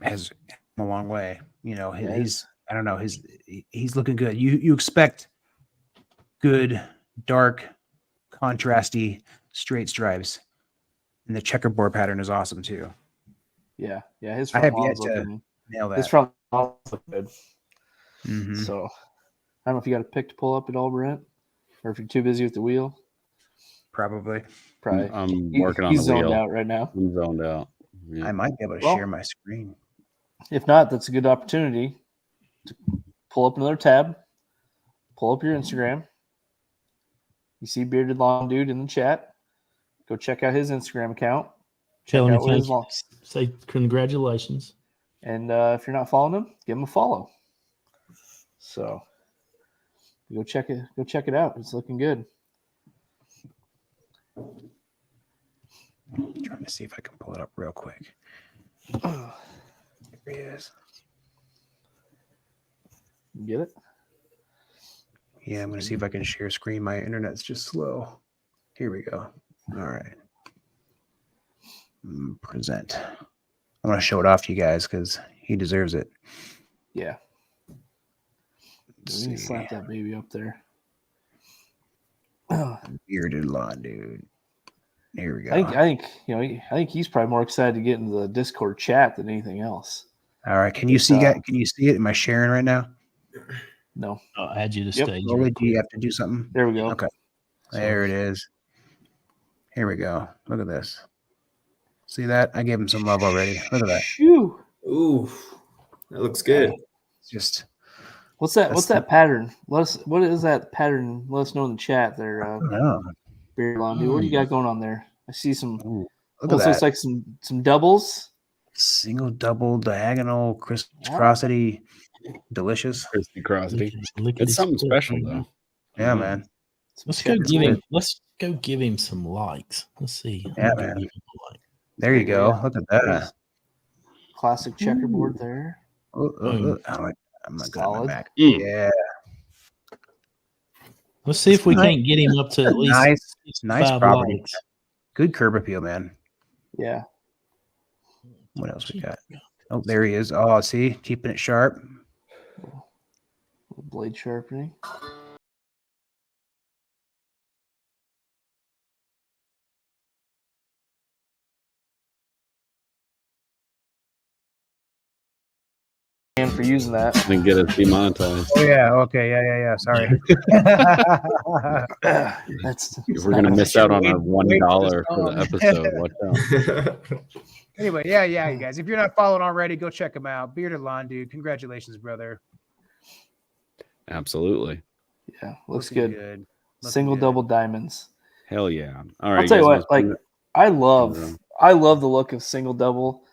has come a long way. You know, he's I don't know, he's looking good. You expect good, dark, contrasty, straight stripes. And the checkerboard pattern is awesome too. Yeah. His I front have yet lawns to looking, nail his that. front lawns look good. Mhm. So I don't know if you got a pick to pull up at all, Brent, or if you're too busy with the wheel. Probably. Probably. I'm working on He's the zoned wheel. out right now. I'm zoned out. Yeah. I might be able to Well- share my screen. If not, that's a good opportunity to pull up another tab, pull up your Instagram. You see Bearded Lawn Dude in the chat. Go check out his Instagram account. Check Tell him out what thank his you. lawn. Say congratulations. And if you're not following him, give him a follow. So go check it. Go check it out. It's looking good. I'm trying to see if I can pull it up real quick. There he is. Get it? Yeah, I'm going to see if I can share screen. My internet's just slow. Here we go. All right. Present. I want to show it off to you guys because he deserves it. Yeah. Let's We can see. slap that baby up there. Bearded Lawn Dude. Here we go. I think he's probably more excited to get into the Discord chat than anything else. All right. Can you see that? Can you see it? Am I sharing right now? No. I'll add you to Yep. stage. Or real do you quick. have to do something? There we go. Okay. There it is. Here we go. Look at this. See that? I gave him some love already. Look at that. Shoo. Ooh, that looks good. It's just What's that? That's What's that pattern? What is that pattern? Let us know in the chat there, oh, Bearded Lawn Dude. What do you got going on there? I see some. ooh, look at Looks that. like some doubles. Single, double, diagonal, crisscrossity, delicious. Christy Crosby. Look at It's his something foot. special though. Yeah, Mhm. man. Let's go It's give him. good. Let's go give him some likes. Let's see. Yeah, I'm gonna man. give him a like. There you go. Yeah. Look at that. Classic checkerboard there. Oh, I'm not good at my Solid. back. Mm. Yeah. Let's see if we can't get him up to at least Nice 65 property. likes. Good curb appeal, man. Yeah. What else we got? Oh, there he is. Oh, see, keeping it sharp. Blade sharpening. And for using that. And get us demonetized. Oh yeah. Okay. Yeah. Sorry. That's We're gonna miss out on our Wait $1 for for the the episode. Watch out. Anyway, yeah, you guys. If you're not following already, go check him out. Bearded Lawn Dude. Congratulations, brother. Absolutely. yeah, looks Looking good. Looking Single good. double diamonds. Hell yeah. All right. I'll tell you guys, what, like let's- I love the look of single double,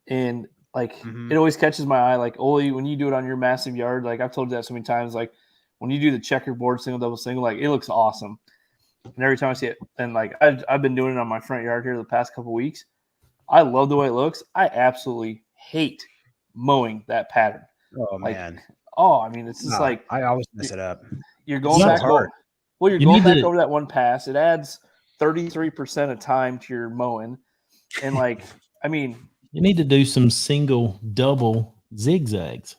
and like Mhm. it always catches my eye. Like Olee, when you do it on your massive yard, like I've told you that so many times. Like when you do the checkerboard single double single, like it looks awesome. And every time I see it, and like I've been doing it on my front yard here the past couple weeks. I love the way it looks. I absolutely hate mowing that pattern. Oh Like, man. Oh, I mean, it's just No, like I always mess it up. you're going so back hard. over. Well, you're You going need back to- over that one pass. It adds 33% of time to your mowing, and like, I mean, You need to do some single, double zigzags.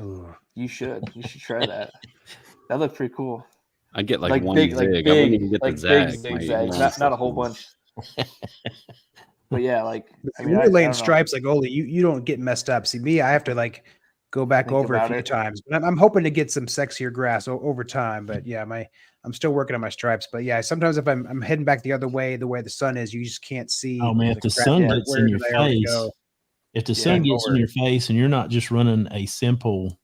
Ooh. you should try that. That looked pretty cool. I get like one big, zig. like I wouldn't big, even get like the big zag. My zigzags, not a whole bunch. But yeah, like I When mean, you're I laying don't know. stripes like Olee, you don't get messed up. See me, I have to like go back Think over a about few it. times. But I'm hoping to get some sexier grass over time. But yeah, I'm still working on my stripes. But yeah, sometimes if I'm heading back the other way, the way the sun is, you just can't see. Oh man, if the crap sun where- gets where in your the arrows face, go. if the Yeah, sun gets in over. your face and you're not just running a simple,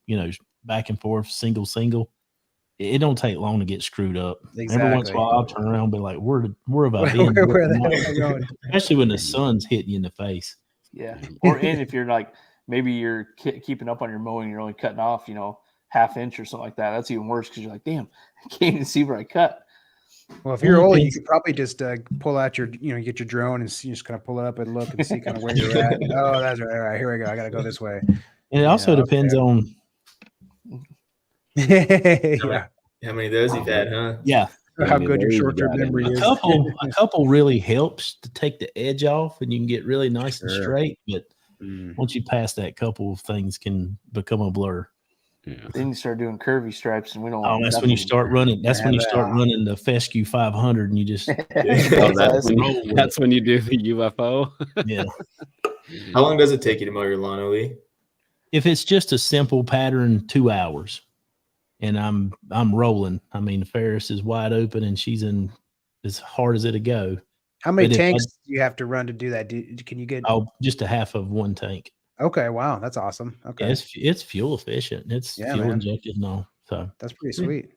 back and forth, single, it don't take long to get screwed up. Every once in a while, I'll turn around and be like, "Where have I been?" Where the hell am I going? Especially when the sun's hitting you in the face. Yeah, or and if you're like maybe you're keeping up on your mowing, you're only cutting off, half inch or something like that. That's even worse because you're like, damn, I can't even see where I cut. Well, if you're Well, Olee, you it's- could probably just pull out your, you get your drone and you just kind of pull it up and look and see kind of where you're at. Oh, that's right. All right, here we go. I got to go this way. And it also Yeah, depends on, yeah. How many of those you've had, huh? yeah. How many good of your those you short-term got in memory there. is. A couple really helps to take the edge off, and you can get really nice and Sure. straight. But Mm. once you pass that, couple of things can become a blur. Yeah. Then you start doing curvy stripes, and we don't. Oh, want that's when you nothing. start running. That's when you Have start that. running the Fescue 500, and you just Oh, That's- that's when you do the UFO. yeah. How long does it take you to mow your lawn, Olee? If it's just a simple pattern, 2 hours, and I'm rolling. I mean, Ferris is wide open, and she's in as hard as it'll go. How many But if I- tanks do you have to run to do that? Can you get? Oh, just a half of one tank. Okay, wow, that's awesome. Okay, Yeah, it's fuel efficient. It's Yeah, fuel man. injected and all. So, that's pretty sweet.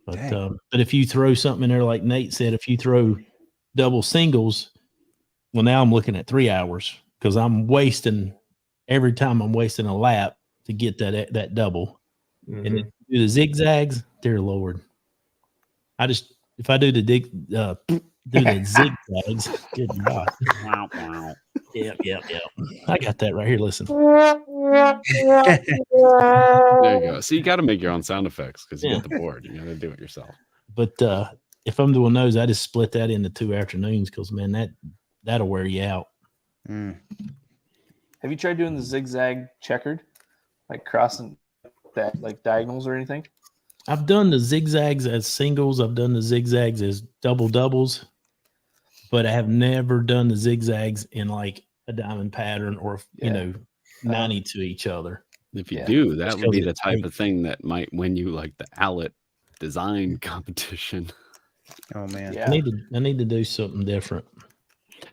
Dang. but if you throw something in there, like Nate said, if you throw double singles, well, now I'm looking at 3 hours because I'm wasting every time. I'm wasting a lap to get that double. Mhm. And if you do the zigzags, dear Lord, if I do the zigzags, good God. Wow, wow. Yeah. I got that right here. Listen. There you go. So you got to make your own sound effects because you Yeah. get the board. You got to do it yourself. But if I'm doing those, I just split that into 2 afternoons because, man, that'll wear you out. Mm. Have you tried doing the zigzag checkered, like crossing that like diagonals or anything? I've done the zigzags as singles. I've done the zigzags as doubles, but I have never done the zigzags in like a diamond pattern or, Yeah. 90 to each other. If you Yeah. do, that Just would be 'cause the it's type big. of thing that might win you like the Owlet design competition. Oh man. Yeah. I need to do something different.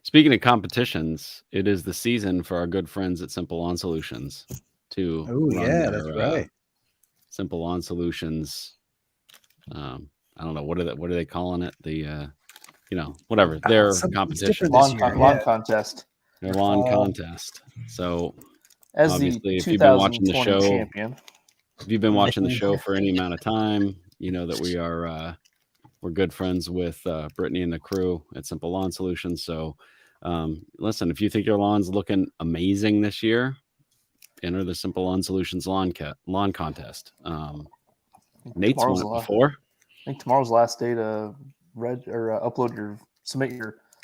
Speaking of competitions, it is the season for our good friends at Simple Lawn Solutions to Oh run yeah, that's right. Simple Lawn Solutions. I don't know what are they calling it? The whatever their Something's competition, different this year, Lawn yeah. contest. their lawn fall. contest. So As obviously, the if you've been watching the 2020 show, champion. if you've been watching the show for any amount of time, you know that we are we're good friends with Brittany and the crew at Simple Lawn Solutions. So listen, if you think your lawn's looking amazing this year, enter the Simple Lawn Solutions lawn contest. Nate's won Tomorrow's it the last- before. I think tomorrow's the last day to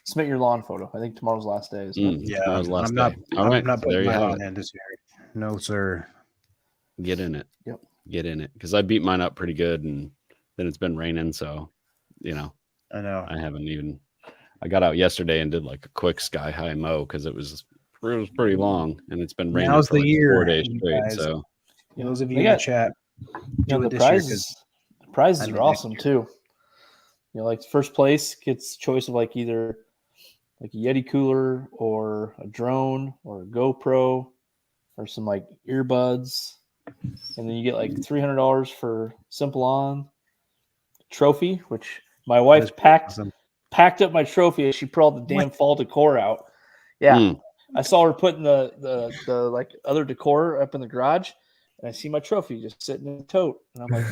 submit your lawn photo. I think tomorrow's the last day. Isn't it? Yeah, Tomorrow's the last I'm not. day. All I'm right, not so there putting you my have lawn it. in this year. No, sir. Get in it. Yep. Get in it because I beat mine up pretty good, and then it's been raining, so I know. I haven't even. I got out yesterday and did like a quick sky high mow because it was pretty long, and it's been raining Now's for the like year, 4 days you straight. guys. So Those of They you in the got- chat, do the it this year prizes I are did awesome next too. Like first place gets choice of like either like a Yeti cooler or a drone or a GoPro or some like earbuds, and then you get like $300 for Simple On trophy, which my wife That's packed awesome. up my trophy as she pulled the damn fall decor out. Yeah, Mm. I saw her putting the like other decor up in the garage, and I see my trophy just sitting in the tote, and I'm like,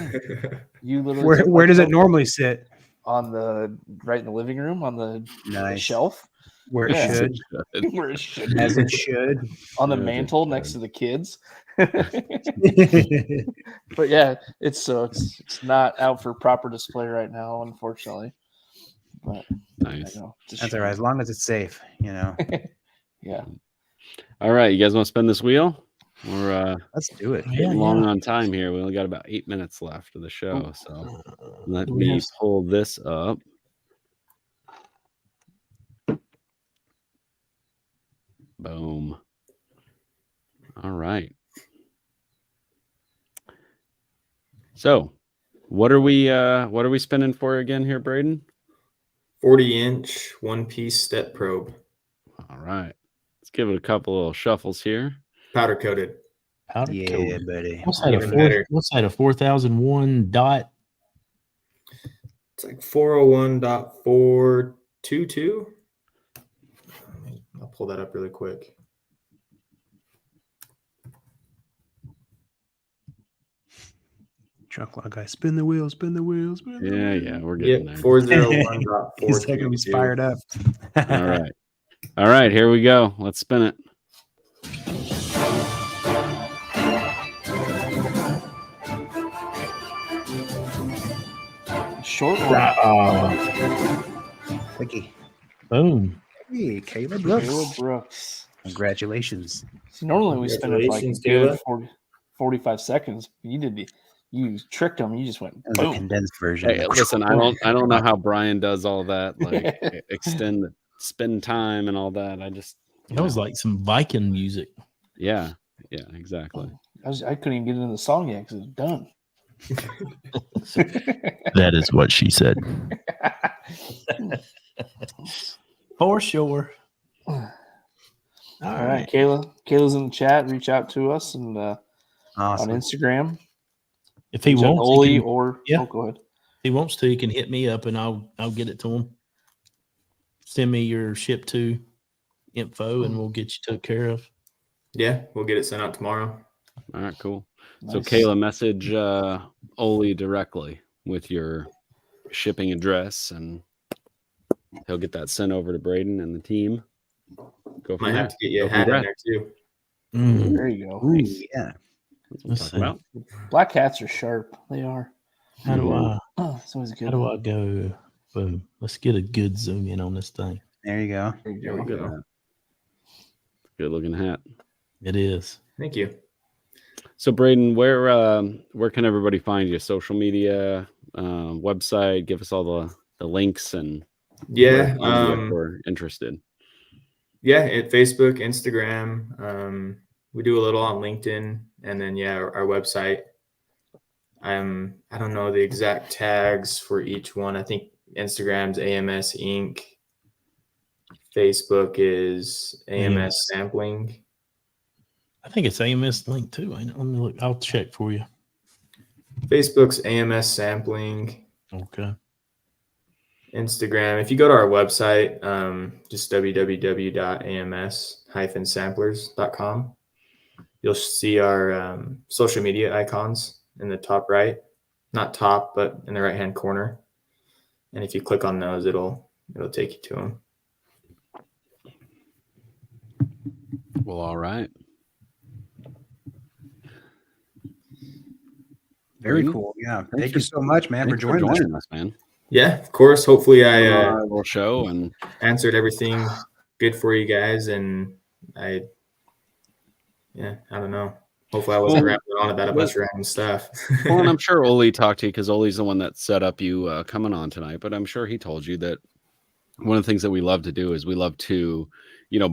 you literally took my Where does it trophy normally sit? on the right in the living room on the Nice. shelf Where it Yeah. should, where it should as be, it should. on the As it mantle next should. to the kids. But yeah, it's not out for proper display right now, unfortunately. But Nice. I know, it's a That's shame. all right, as long as it's safe. Yeah. All right, you guys want to spin this wheel? We're Let's do it. getting long on time here. We only got about 8 minutes left of the show, so let me pull this up. Boom. All right. So, what are we spinning for again here, Braden? 40-inch one-piece step probe, All right. Let's give it a couple little shuffles here. powder coated. Powder Yeah, coated. buddy. What's that? Even better. What's that? A 4001 dot? It's like 401.422. I'll pull that up really quick. Truck log guy, spin the wheel, spin the wheel, spin the wheel. Yeah, we're getting Yep, there. 401.422. He's like, he's fired up. All right. All right, here we go. Let's spin it. Short one. Vicky. Boom. Hey, Caleb Brooks. Caleb Brooks. Congratulations. See, normally we spend like a Congratulations, good Caleb. 45 seconds. You tricked them. You just went That was a boom. condensed version. Hey, listen, I don't know how Brian does all that, like spend time and all that. I just That was like some Viking music. yeah, exactly. I couldn't even get into the song yet because it's done. That is what she said. For sure. All right, Kayla. Kayla's in the chat. Reach out to us and on Awesome. Instagram. If he Reach out to wants, Olee he can, or yeah. go ahead. if he wants to, he can hit me up and I'll get it to him. Send me your ship to info and we'll get you took care of. Yeah, we'll get it sent out tomorrow. All right, cool. So Nice. Kayla, message Olee directly with your shipping address, and he'll get that sent over to Braden and the team. Go from Might there. have to get you a Go hat in congrats. there too. There you go. Ooh, yeah. That's what I'm Let's talking see. about. Black hats are sharp. They are. How do I It's always good. how do I go? Boom. Let's get a good zoom in on this thing. There you go. There you There we go. go. Good looking hat. It is. Thank you. So Braden, where can everybody find you? Social media, website? Give us all the links and Yeah, if we're interested. yeah, at Facebook, Instagram. We do a little on LinkedIn, and then our website. I don't know the exact tags for each one. I think Instagram's AMS Inc. Facebook is AMS Sampling. I think it's AMS link too. Ain't it? Let me look. I'll check for you. Facebook's AMS Sampling. Okay. Instagram. If you go to our website, just www.ams-samplers.com, you'll see our social media icons in the top right, not top, but in the right-hand corner. And if you click on those, it'll take you to them. Well, all right. Very Braden, cool. Yeah. thanks Thank for- you so much, man, for Thanks joining us. us, man. Yeah, of course. Hopefully, I Our little show and answered everything good for you guys, and I don't know. Hopefully, I wasn't rambling on about a bunch of random stuff. well, and I'm sure Olee talked to you because Olee's the one that set up you coming on tonight. But I'm sure he told you that one of the things that we love to do is we love to,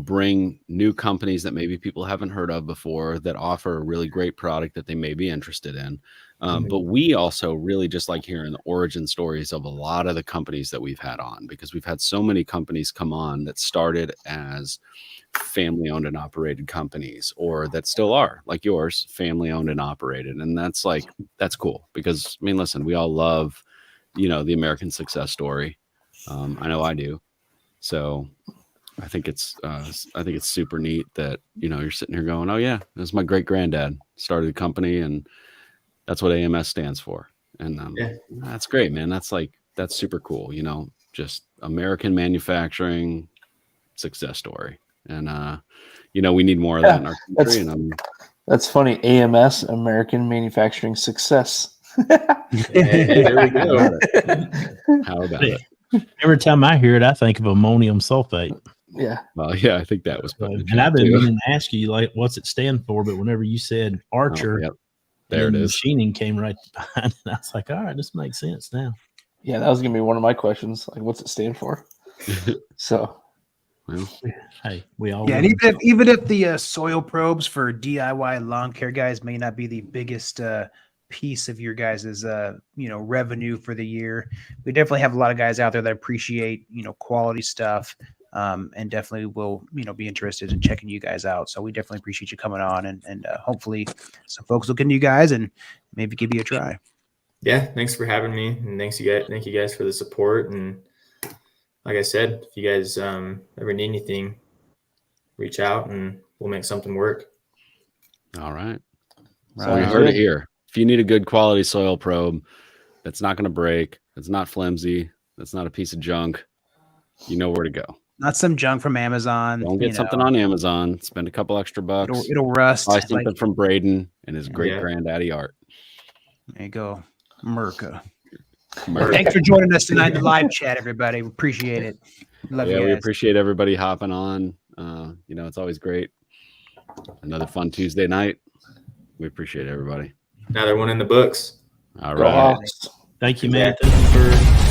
bring new companies that maybe people haven't heard of before that offer a really great product that they may be interested in. But we also really just like hearing the origin stories of a lot of the companies that we've had on, because we've had so many companies come on that started as family owned and operated companies, or that still are like yours, family owned and operated. And that's cool because listen, we all love, the American success story. I know I do. So I think it's super neat that, you're sitting here going, oh yeah, this is my great granddad started a company and that's what AMS stands for. And that's great, man. That's super cool. Just American manufacturing success story. And, we need more of that in our country. That's funny. AMS, American Manufacturing Success. Hey, there we go. How about it? Every time I hear it, I think of ammonium sulfate. Yeah. Well, yeah, I think that was put in the And chat, I've been too. meaning to ask you, like, what's it stand for? But whenever you said Archer, Yep. There it and is. machining came right behind, and I was like, all right, this makes sense now. Yeah, that was gonna be one of my questions. Like, what's it stand for? So, Well, Hey, we all Yeah, and even if the soil probes for DIY lawn care guys may not be the biggest piece of your guys' revenue for the year, we definitely have a lot of guys out there that appreciate quality stuff, and definitely will be interested in checking you guys out. So we definitely appreciate you coming on, and hopefully some folks will get to you guys and maybe give you a try. Yeah, thanks for having me, and thank you guys for the support. And like I said, if you guys ever need anything, reach out and we'll make something work. all right. So We you heard it good? here. If you need a good quality soil probe that's not going to break, that's not flimsy, that's not a piece of junk, you know where to go. Not some junk from Amazon. Don't get something on Amazon. Spend a couple extra bucks. It'll rust. Buy something from Braden and his great Yeah. granddaddy Art. There you go, Merca. Thanks for joining us tonight in the live chat, everybody. We appreciate it. Love Yeah, you we guys. appreciate everybody hopping on. It's always great. Another fun Tuesday night. We appreciate everybody. Another one in the books. All Go right. Hawks. Thank you, man. Thank you for